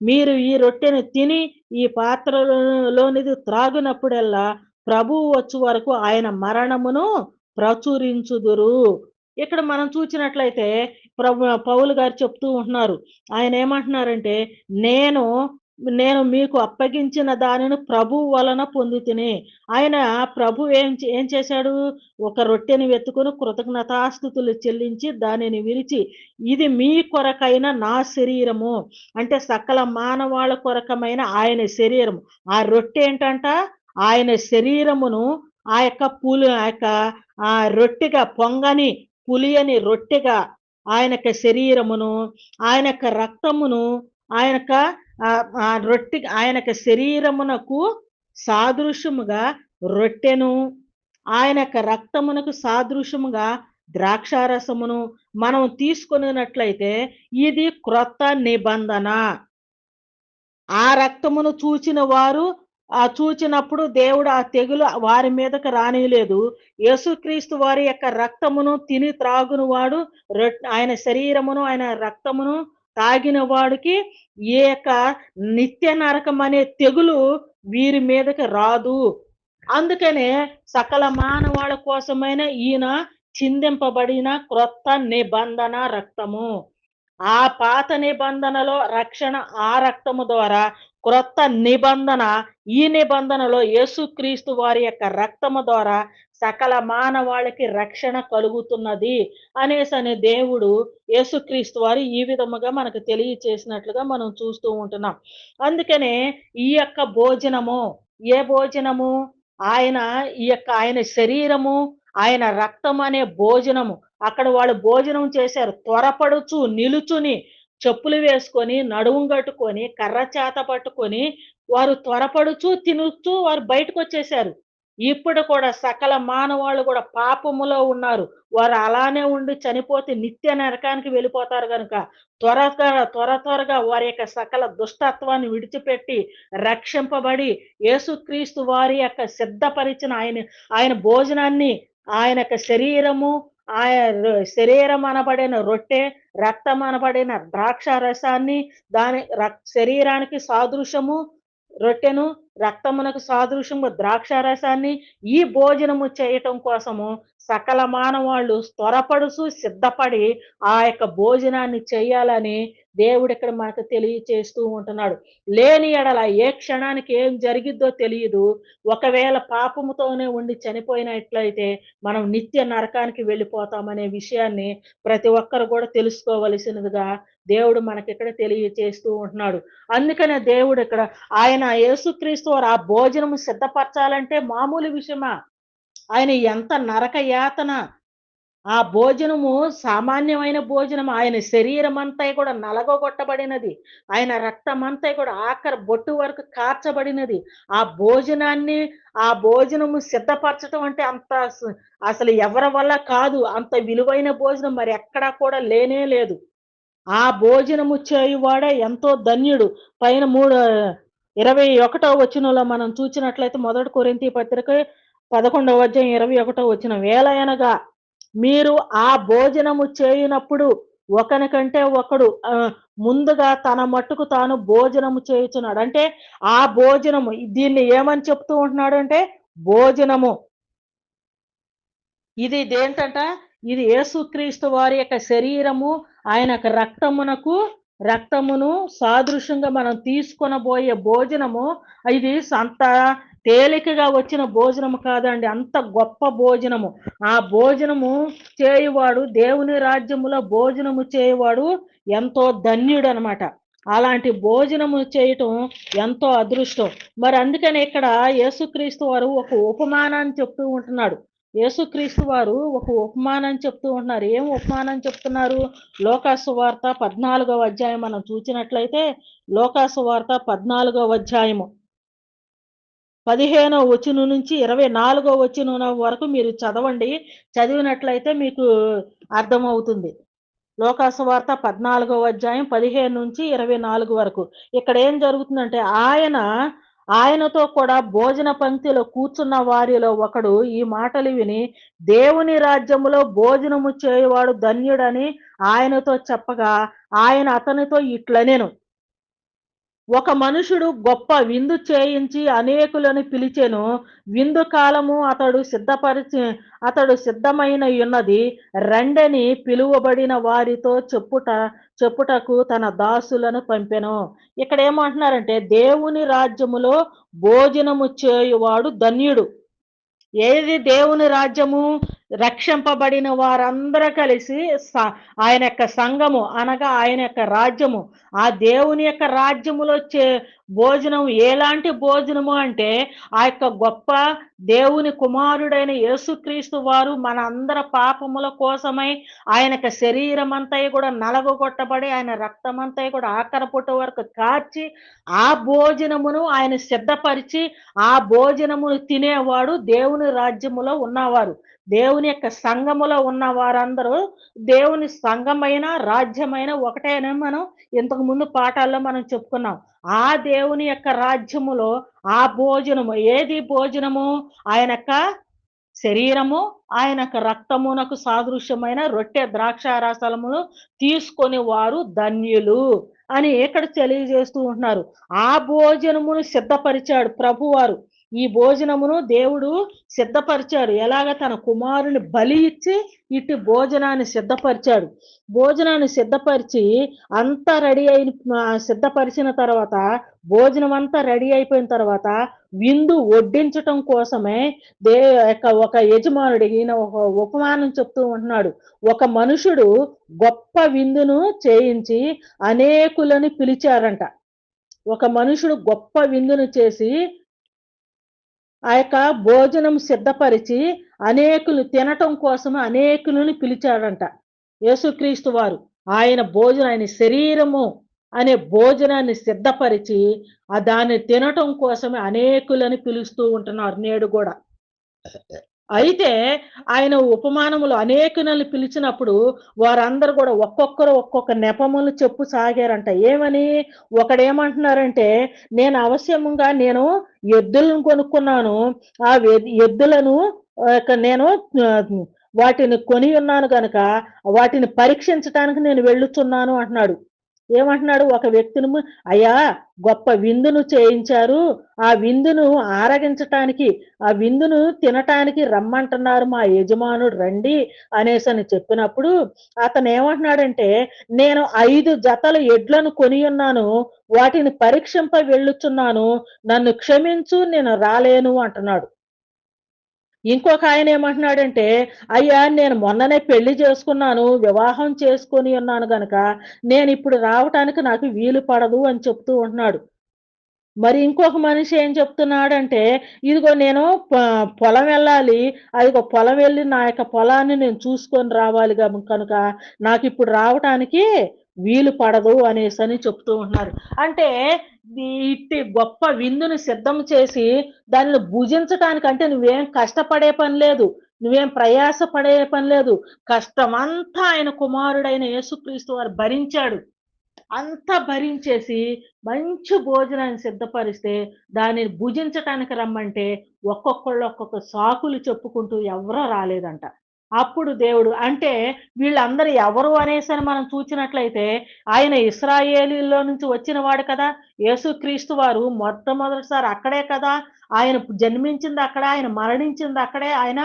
Speaker 1: మీరు ఈ రొట్టెను తిని ఈ పాత్రలోనిది త్రాగునప్పుడల్లా ప్రభువు వచ్చు వరకు ఆయన మరణమును ప్రచురించుదురు. ఇక్కడ మనం చూసినట్లయితే పౌలు గారు చెప్తూ ఉంటున్నారు. ఆయన ఏమంటున్నారంటే, నేను నేను మీకు అప్పగించిన దానిని ప్రభువు వలన పొందితిని. ఆయన ప్రభు ఏం చేశాడు? ఒక రొట్టెని వెత్తుకొని కృతజ్ఞతాస్తుతులు చెల్లించి దానిని విరిచి, ఇది మీ కొరకైన నా శరీరము, అంటే సకల మానవాళ కొరకమైన ఆయన శరీరము. ఆ రొట్టె ఏంటంట? ఆయన శరీరమును ఆ యొక్క రొట్టెగా పొంగని పులియని రొట్టెగా ఆయన యొక్క శరీరమును, ఆయన యొక్క రక్తమును, ఆయన యొక్క రొట్టె ఆయన యొక్క శరీరమునకు సాదృశ్యముగా రొట్టెను, ఆయన యొక్క రక్తమునకు సాదృశ్యముగా ద్రాక్షారసమును మనం తీసుకొనినట్లయితే ఇది క్రొత్త నిబంధన. ఆ రక్తమును చూచిన వారు చూచినప్పుడు దేవుడు ఆ తెగులు వారి మీదకి రానియలేదు. యేసుక్రీస్తు వారి యొక్క రక్తమును తిని త్రాగుని వాడు, ఆయన శరీరమును ఆయన రక్తమును తాగిన వాడికి ఈ యొక్క నిత్య నరకం అనే తెగులు వీరి మీదకి రాదు. అందుకనే సకల మానవాళ కోసమైన ఈయన చిందింపబడిన క్రొత్త నిబంధన రక్తము. ఆ పాత నిబంధనలో రక్షణ ఆ రక్తము ద్వారా, క్రొత్త నిబంధన ఈ నిబంధనలో యేసుక్రీస్తు వారి యొక్క రక్తము ద్వారా సకల మానవాళికి రక్షణ కలుగుతున్నది అనేసని దేవుడు యేసుక్రీస్తు వారు ఈ విధముగా మనకు తెలియచేసినట్లుగా మనం చూస్తూ ఉంటున్నాం. అందుకనే ఈ యొక్క భోజనము, ఏ భోజనము? ఆయన శరీరము, ఆయన రక్తం అనే భోజనము. అక్కడ వాళ్ళు భోజనం చేశారు. త్వరపడుచు నిలుచుని చెప్పులు వేసుకొని, నడుము కట్టుకొని, కర్ర చేత పట్టుకొని వారు త్వరపడుచు తినుచు వారు బయటకొచ్చేశారు. ఇప్పుడు కూడా సకల మానవాళ్ళు కూడా పాపములో ఉన్నారు. వారు అలానే ఉండి చనిపోతే నిత్య నరకానికి వెళ్ళిపోతారు గనుక త్వరగా వారి యొక్క సకల దుష్టత్వాన్ని విడిచిపెట్టి రక్షింపబడి యేసుక్రీస్తు వారి యొక్క సిద్ధపరిచిన ఆయన భోజనాన్ని, ఆయన యొక్క శరీరము, శరీరం అనబడిన రొట్టె, రక్తం అనబడిన ద్రాక్ష రసాన్ని, శరీరానికి సాదృశ్యము రొట్టెను, రక్తమునకు సాదృశ్యము ద్రాక్ష రసాన్ని ఈ భోజనము చేయటం కోసము సకల మానవాళ్ళు త్వరపడుచు సిద్ధపడి ఆ యొక్క భోజనాన్ని చేయాలని దేవుడు ఇక్కడ మనకు తెలియచేస్తూ ఉంటున్నాడు. లేని ఎడల ఏ క్షణానికి ఏం జరిగిద్దో తెలియదు. ఒకవేళ పాపముతోనే ఉండి చనిపోయినట్లయితే మనం నిత్య నరకానికి వెళ్ళిపోతామనే విషయాన్ని ప్రతి ఒక్కరు కూడా తెలుసుకోవలసినదిగా దేవుడు మనకిక్కడ తెలియచేస్తూ ఉంటున్నాడు. అందుకనే దేవుడు ఇక్కడ ఆయన యేసుక్రీస్తు వారు ఆ భోజనము సిద్ధపరచాలంటే మామూలు విషయమా? ఆయన ఎంత నరక యాతన ఆ భోజనము సామాన్యమైన భోజనం. ఆయన శరీరమంతా కూడా నలగగొట్టబడినది. ఆయన రక్తమంతా కూడా ఆఖరి బొట్టు వరకు కార్చబడినది. ఆ భోజనాన్ని ఆ భోజనము సిద్ధపరచటం అంటే అంత అసలు ఎవరి వల్ల కాదు. అంత విలువైన భోజనం మరి ఎక్కడా కూడా లేనే లేదు. ఆ భోజనము చేయువాడే ఎంతో ధన్యుడు. పైన 21వ వచనంలో మనం చూచినట్లయితే మొదటి కొరింథీ పత్రిక 11వ అధ్యాయం 21వ వచనం. ఏలయనగా మీరు ఆ భోజనము చేయునప్పుడు ఒకనికంటే ఒకడు ముందుగా తన మట్టుకు తాను భోజనము చేయుచున్నాడు. అంటే ఆ భోజనము దీన్ని ఏమని చెప్తూ ఉంటున్నాడంటే భోజనము. ఇది దేంటంట? ఇది యేసుక్రీస్తు వారి యొక్క శరీరము, ఆయన యొక్క రక్తమును సాదృశ్యంగా మనం తీసుకొనబోయే భోజనము. ఇది అంత తేలికగా వచ్చిన భోజనము కాదండి. అంత గొప్ప భోజనము. ఆ భోజనము చేయువాడు దేవుని రాజ్యములో భోజనము చేయువాడు ఎంతో ధన్యుడనమాట. అలాంటి భోజనము చేయటం ఎంతో అదృష్టం. మరి అందుకని ఇక్కడ యేసుక్రీస్తు వారు ఒక ఉపమానాన్ని చెప్తూ ఉంటున్నాడు. యేసుక్రీస్తు వారు ఒక ఉపమానం చెప్తూ ఉంటున్నారు. ఏం ఉపమానం చెప్తున్నారు? లోకాసు వార్త 14వ అధ్యాయం మనం చూసినట్లయితే లోకాసు వార్త 14వ అధ్యాయము 15వ వచనం నుంచి 24వ వచనం వరకు మీరు చదవండి. చదివినట్లయితే మీకు అర్థమవుతుంది. లోకాసు వార్త 14వ అధ్యాయం 15 నుంచి 24 వరకు. ఇక్కడ ఏం జరుగుతుందంటే ఆయనతో కూడా భోజన పంక్తిలో కూర్చున్న వారిలో ఒకడు ఈ మాటలు విని దేవుని రాజ్యములో భోజనము చేయువాడు ధన్యుడని ఆయనతో చెప్పగా ఆయన అతనితో ఇట్లనెను. ఒక మనుషుడు గొప్ప విందు చేయించి అనేకులను పిలిచెను. విందు కాలము అతడు సిద్ధమైన ఉన్నది. రండని పిలువబడిన వారితో చెప్పుటకు తన దాసులను పంపెను. ఇక్కడ ఏమంటున్నారంటే దేవుని రాజ్యములో భోజనము చేయువాడు ధన్యుడు. ఏది దేవుని రాజ్యము? రక్షింపబడిన వారందరూ కలిసి ఆయన యొక్క సంఘము అనగా ఆయన యొక్క రాజ్యము. ఆ దేవుని యొక్క రాజ్యములో భోజనం ఎలాంటి భోజనము అంటే ఆ యొక్క గొప్ప దేవుని కుమారుడైన యేసుక్రీస్తు వారు మన అందరి పాపముల కోసమై ఆయన యొక్క శరీరం అంతా కూడా నలగొట్టబడి ఆయన రక్తం అంతా కూడా ఆఖరి పొట్టు వరకు కార్చి ఆ భోజనమును ఆయన సిద్ధపరిచి ఆ భోజనమును తినేవాడు దేవుని రాజ్యములో ఉన్నవారు. దేవుని యొక్క సంఘములో ఉన్న వారందరూ దేవుని సంఘమైన రాజ్యమైన ఒకటేనని మనం ఇంతకు ముందు పాఠాల్లో మనం చెప్పుకున్నాం. ఆ దేవుని యొక్క రాజ్యములో ఆ భోజనము ఏది భోజనము? ఆయన యొక్క శరీరము, ఆయన యొక్క రక్తమునకు సాదృశ్యమైన రొట్టె ద్రాక్షారసమును తీసుకొని వారు ధన్యులు అని ఇక్కడ తెలియజేస్తూ ఉంటున్నారు. ఆ భోజనమును సిద్ధపరిచాడు ప్రభువారు. ఈ భోజనమును దేవుడు సిద్ధపరిచాడు. ఎలాగ తన కుమారుని బలి ఇచ్చి ఇటు భోజనాన్ని సిద్ధపరిచాడు. భోజనాన్ని సిద్ధపరిచి అంతా సిద్ధపరిచిన తర్వాత భోజనం అంతా రెడీ అయిపోయిన తర్వాత విందు వడ్డించటం కోసమే ఒక యజమానుడు ఈయన ఒక ఉపమానం చెప్తూ ఉంటున్నాడు. ఒక మనుషుడు గొప్ప విందును చేయించి అనేకులను పిలిచారంట. ఒక మనుషుడు గొప్ప విందును చేసి ఆ యొక్క భోజనం సిద్ధపరిచి అనేకులు తినటం కోసం అనేకులను పిలిచాడంట యేసుక్రీస్తు వారు. ఆయన శరీరము అనే భోజనాన్ని సిద్ధపరిచి దాన్ని తినటం కోసమే అనేకులని పిలుస్తూ ఉంటున్నారు నేడు కూడా. అయితే ఆయన ఉపమానములు అనేకులను పిలిచినప్పుడు వారందరూ కూడా ఒక్కొక్కరు ఒక్కొక్క నెపములు చెప్పు సాగారంట. ఏమని? ఒకడేమంటున్నారంటే నేను ఎద్దులను కొనుక్కున్నాను. ఆ ఎద్దులను నేను వాటిని కొని ఉన్నాను గనక వాటిని పరీక్షించటానికి నేను వెళ్ళుచున్నాను అంటున్నాడు. ఏమంటున్నాడు? ఒక వ్యక్తిని అయ్యా గొప్ప విందును చేయించారు. ఆ విందును ఆరగించటానికి ఆ విందును తినటానికి రమ్మంటున్నారు మా యజమానుడు రండి అనేసని చెప్పినప్పుడు అతను ఏమంటున్నాడంటే నేను 5 జతల ఎడ్లను కొని ఉన్నాను. వాటిని పరీక్షింప వెళ్ళుచున్నాను. నన్ను క్షమించు నేను రాలేను అంటున్నాడు. ఇంకొక ఆయన ఏమంటున్నాడంటే అయ్యా నేను మొన్ననే పెళ్లి చేసుకున్నాను. వివాహం చేసుకొని ఉన్నాను గనక నేను ఇప్పుడు రావటానికి నాకు వీలు పడదు అని చెప్తూ ఉంటున్నాడు. మరి ఇంకొక మనిషి ఏం చెప్తున్నాడంటే, ఇదిగో నేను ప పొలం వెళ్ళాలి. అదిగో పొలం వెళ్లి నా యొక్క పొలాన్ని నేను చూసుకొని రావాలి కనుక నాకిప్పుడు రావటానికి వీలు పడదు అనేసని చెప్తూ ఉంటున్నారు. అంటే ఇట్టి గొప్ప విందుని సిద్ధం చేసి దానిని భుజించటానికి అంటే నువ్వేం కష్టపడే పని లేదు. నువ్వేం ప్రయాస పడే పని లేదు. కష్టమంతా ఆయన కుమారుడైన యేసుక్రీస్తు వారు భరించాడు. అంతా భరించేసి మంచి భోజనాన్ని సిద్ధపరిస్తే, దానిని భుజించటానికి రమ్మంటే, ఒక్కొక్కళ్ళు ఒక్కొక్క సాకులు చెప్పుకుంటూ ఎవ్వరూ రాలేదంట. అప్పుడు దేవుడు అంటే వీళ్ళందరూ ఎవరు అనేసని మనం చూచినట్లయితే, ఆయన ఇశ్రాయేలీయుల్లో నుంచి వచ్చిన వాడు కదా! యేసుక్రీస్తు వారు మొట్టమొదటిసారి అక్కడే కదా! ఆయన జన్మించింది అక్కడే, ఆయన మరణించింది అక్కడే, ఆయన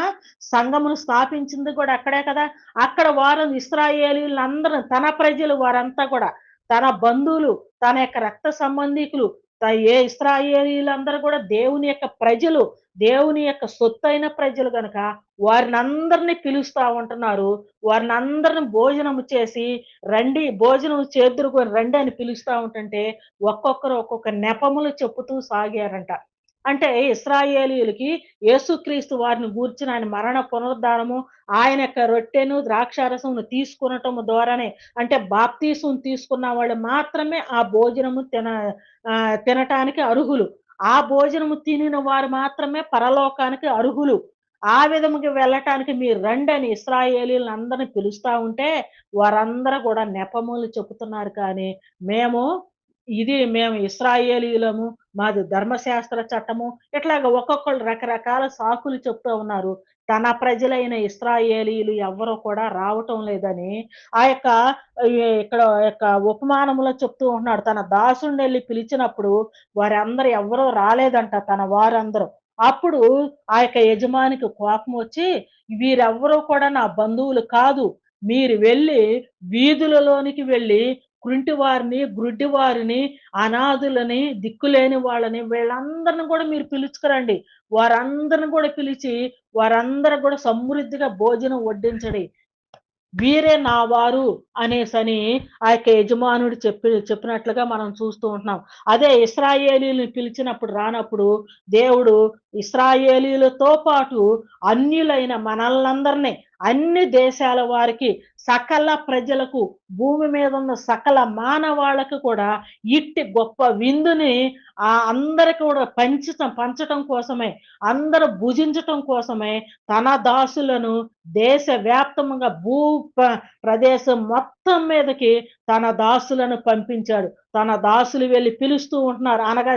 Speaker 1: సంఘమును స్థాపించింది కూడా అక్కడే కదా! అక్కడ వారు ఇశ్రాయేలీయులందరూ తన ప్రజలు వారంతా కూడా తన బంధువులు, తన యొక్క రక్త సంబంధీకులు, ఏ ఇశ్రాయేలీయులందరూ కూడా దేవుని యొక్క ప్రజలు, దేవుని యొక్క సొత్తైన ప్రజలు గనక వారినందరిని పిలుస్తా ఉంటున్నారు. వారినందరిని భోజనము చేసి, రండి భోజనం చేద్దురుకొని రండి అని పిలుస్తా ఉంటుంటే, ఒక్కొక్కరు ఒక్కొక్క నెపములు చెప్పుతూ సాగారంట. అంటే ఇశ్రాయేలీయులకి యేసుక్రీస్తు వారిని గూర్చిన ఆయన మరణ పునరుద్ధానము, ఆయన యొక్క రొట్టెను, ద్రాక్షారసమును తీసుకొనటము ద్వారానే అంటే బాప్తీసం తీసుకున్న వాళ్ళు మాత్రమే ఆ భోజనము తినటానికి అర్హులు. ఆ భోజనము తినిన వారు మాత్రమే పరలోకానికి అర్హులు. ఆ విధముగా వెళ్ళటానికి మీరు రండని ఇశ్రాయేలీయులందరిని పిలుస్తా ఉంటే, వారందరూ కూడా నెపములు చెప్పుతున్నారు కానీ, మేము మేము ఇశ్రాయేలీయులము, మాది ధర్మశాస్త్ర చట్టము, ఇట్లాగ ఒక్కొక్కళ్ళు రకరకాల సాకులు చెప్తూ ఉన్నారు. తన ప్రజలైన ఇశ్రాయేలీయులు ఎవ్వరు కూడా రావటం లేదని, ఆ యొక్క ఇక్కడ యొక్క ఉపమానంలో చెప్తూ ఉంటున్నాడు. తన దాసుడినెళ్లి పిలిచినప్పుడు వారందరూ ఎవ్వరూ రాలేదంట తన వారందరూ. అప్పుడు ఆ యొక్క యజమానికి కోపమొచ్చి, వీరెవ్వరూ కూడా నా బంధువులు కాదు. మీరు వెళ్లి వీధులలోనికి వెళ్లి కుంటివారిని, గ్రుడ్డివారిని, అనాథులని, దిక్కులేని వాళ్ళని వీళ్ళందరిని కూడా మీరు పిలుచుకురండి. వారందరిని కూడా పిలిచి వారందరికి కూడా సమృద్ధిగా భోజనం వడ్డించడి. వీరే నా వారు అనేసని ఆ యొక్క యజమానుడు చెప్పినట్లుగా మనం చూస్తూ ఉంటున్నాం. అదే ఇశ్రాయేలీయుల్ని పిలిచినప్పుడు రానప్పుడు దేవుడు ఇశ్రాయేలీయులతో పాటు అన్యులైన మనల్నందరినీ అన్ని దేశాల వారికి సకల ప్రజలకు భూమి మీద ఉన్న సకల మానవాళకు కూడా ఇట్టి గొప్ప విందుని అందరికి కూడా పంచటం కోసమే అందరూ భుజించటం కోసమే తన దాసులను దేశవ్యాప్తముగా ప్రదేశం మొత్తం మీదకి తన దాసులను పంపించాడు. తన దాసులు వెళ్లి పిలుస్తూ ఉంటున్నారు. అనగా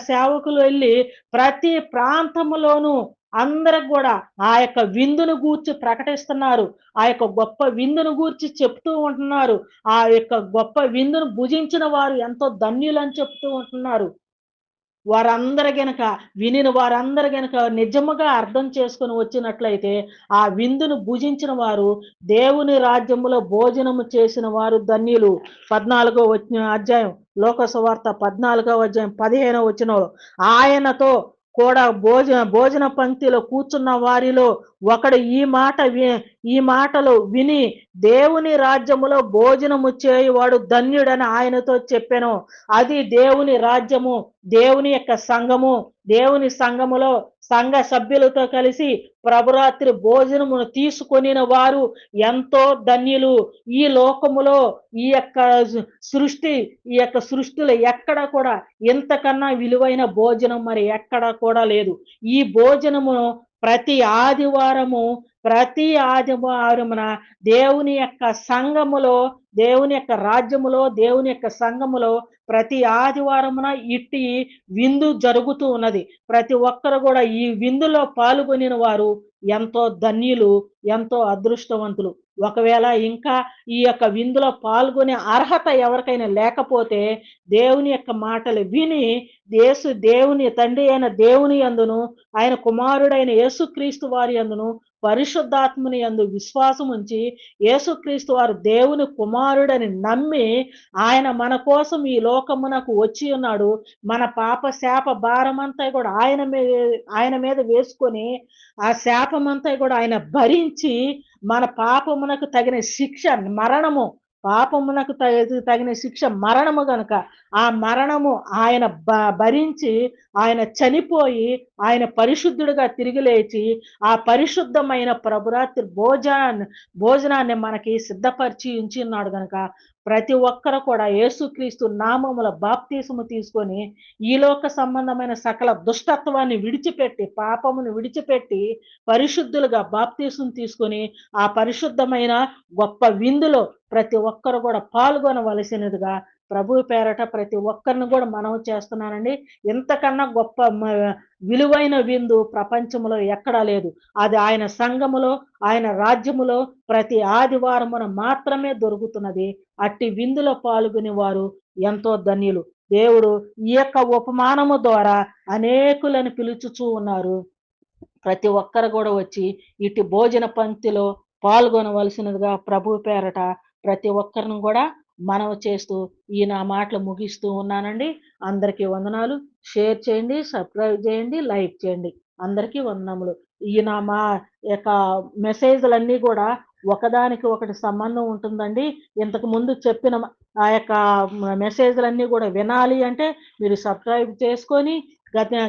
Speaker 1: సేవకులు వెళ్లి ప్రతి ప్రాంతములోనూ అందరికి గూడా ఆ యొక్క విందును గూర్చి ప్రకటిస్తున్నారు. ఆ యొక్క గొప్ప విందును గూర్చి చెప్తూ ఉంటున్నారు. ఆ యొక్క గొప్ప విందును భుజించిన వారు ఎంతో ధన్యులని చెప్తూ ఉంటున్నారు. వారందరూ గనక నిజముగా అర్థం చేసుకొని వచ్చినట్లయితే, ఆ విందును భుజించిన వారు దేవుని రాజ్యములో భోజనము చేసిన వారు ధన్యులు. 14 అధ్యాయం లోక సువార్త 14 అధ్యాయం 15 వచనంలో ఆయనతో కూడా భోజన పంక్తిలో కూర్చున్న వారిలో ఒకడు ఈ మాటలు విని దేవుని రాజ్యములో భోజనము చేయువాడు ధన్యుడని ఆయనతో చెప్పెను. అది దేవుని రాజ్యము, దేవుని యొక్క సంఘము, దేవుని సంఘములో సంఘ సభ్యులతో కలిసి ప్రభురాత్రి భోజనమును తీసుకొనిన వారు ఎంతో ధన్యులు. ఈ లోకములో ఈ యొక్క ఈ యొక్క సృష్టిలో ఎక్కడ కూడా ఇంతకన్నా విలువైన భోజనం మరి ఎక్కడ కూడా లేదు. ఈ భోజనమును ప్రతి ఆదివారము ప్రతి ఆదివారమున దేవుని యొక్క సంఘములో దేవుని యొక్క రాజ్యములో దేవుని యొక్క సంఘములో ప్రతి ఆదివారమున ఇట్టి విందు జరుగుతూ ఉన్నది. ప్రతి ఒక్కరు కూడా ఈ విందులో పాల్గొనిన వారు ఎంతో ధన్యులు, ఎంతో అదృష్టవంతులు. ఒకవేళ ఇంకా ఈ యొక్క విందులో పాల్గొనే అర్హత ఎవరికైనా లేకపోతే దేవుని యొక్క మాటలు విని దేవుని తండ్రి అయిన దేవుని యందును ఆయన కుమారుడైన యేసుక్రీస్తు వారి యందును పరిశుద్ధాత్మని యందు విశ్వాసం ఉంచి యేసుక్రీస్తు వారు దేవుని కుమారుడని నమ్మి ఆయన మన కోసం ఈ లోకమునకు వచ్చి ఉన్నాడు. మన పాప శాప భారమంతా కూడా ఆయన మీద వేసుకొని ఆ శాపమంతా కూడా ఆయన భరించి మన పాపమునకు తగిన శిక్ష మరణము పాపమునకు తగిన శిక్ష మరణము గనుక, ఆ మరణము ఆయన భరించి, ఆయన చనిపోయి, ఆయన పరిశుద్ధుడుగా తిరిగి లేచి, ఆ పరిశుద్ధమైన ప్రభురాత్రి భోజనాన్ని మనకి సిద్ధపరిచి ఉంచున్నాడు గనుక, ప్రతి ఒక్కరు కూడా యేసుక్రీస్తు నామములో బాప్తీసము తీసుకొని, ఈ లోక సంబంధమైన సకల దుష్టత్వాన్ని విడిచిపెట్టి, పాపమును విడిచిపెట్టి, పరిశుద్ధులుగా బాప్తీసం తీసుకొని, ఆ పరిశుద్ధమైన గొప్ప విందులో ప్రతి ఒక్కరు కూడా పాల్గొనవలసినదిగా ప్రభు పేరట ప్రతి ఒక్కరిని కూడా మనవి చేస్తున్నానండి. ఇంతకన్నా గొప్ప విలువైన విందు ప్రపంచంలో ఎక్కడా లేదు. అది ఆయన సంఘములో, ఆయన రాజ్యములో ప్రతి ఆదివారమున మాత్రమే దొరుకుతున్నది. అట్టి విందులో పాల్గొనే వారు ఎంతో ధన్యులు. దేవుడు ఈ యొక్క ఉపమానము ద్వారా అనేకులను పిలుచుచూ ఉన్నారు. ప్రతి ఒక్కరు కూడా వచ్చి ఇటు భోజన పంక్తిలో పాల్గొనవలసినదిగా ప్రభు పేరట ప్రతి ఒక్కరిని కూడా మనవి చేస్తూ ఈ నా మాటలు ముగిస్తూ ఉన్నానండి. అందరికీ వందనాలు. షేర్ చేయండి, సబ్స్క్రైబ్ చేయండి, లైక్ చేయండి. అందరికీ వందనములు. ఈ నా మా యొక్క మెసేజ్‌లన్నీ కూడా ఒకదానికి ఒకటి సంబంధం ఉంటుందండి. ఇంతకు ముందు చెప్పిన ఆ యొక్క మెసేజ్‌లన్నీ కూడా వినాలి అంటే మీరు సబ్స్క్రైబ్ చేసుకొని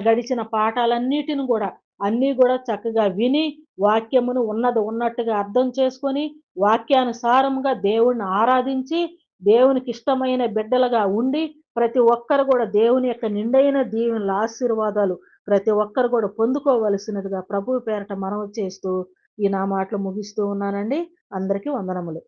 Speaker 1: గడిచిన పాఠాలన్నిటిని కూడా అన్నీ కూడా చక్కగా విని, వాక్యమును ఉన్నది ఉన్నట్టుగా అర్థం చేసుకొని, వాక్యానుసారముగా దేవుడిని ఆరాధించి, దేవునికి ఇష్టమైన బిడ్డలుగా ఉండి, ప్రతి ఒక్కరు కూడా దేవుని యొక్క నిండైన దీవెనలు, ఆశీర్వాదాలు ప్రతి ఒక్కరు కూడా పొందుకోవలసినదిగా ప్రభువు పేరట మనవి చేస్తూ, ఈ నా మాటలు ముగిస్తూ ఉన్నానండి. అందరికీ వందనములు.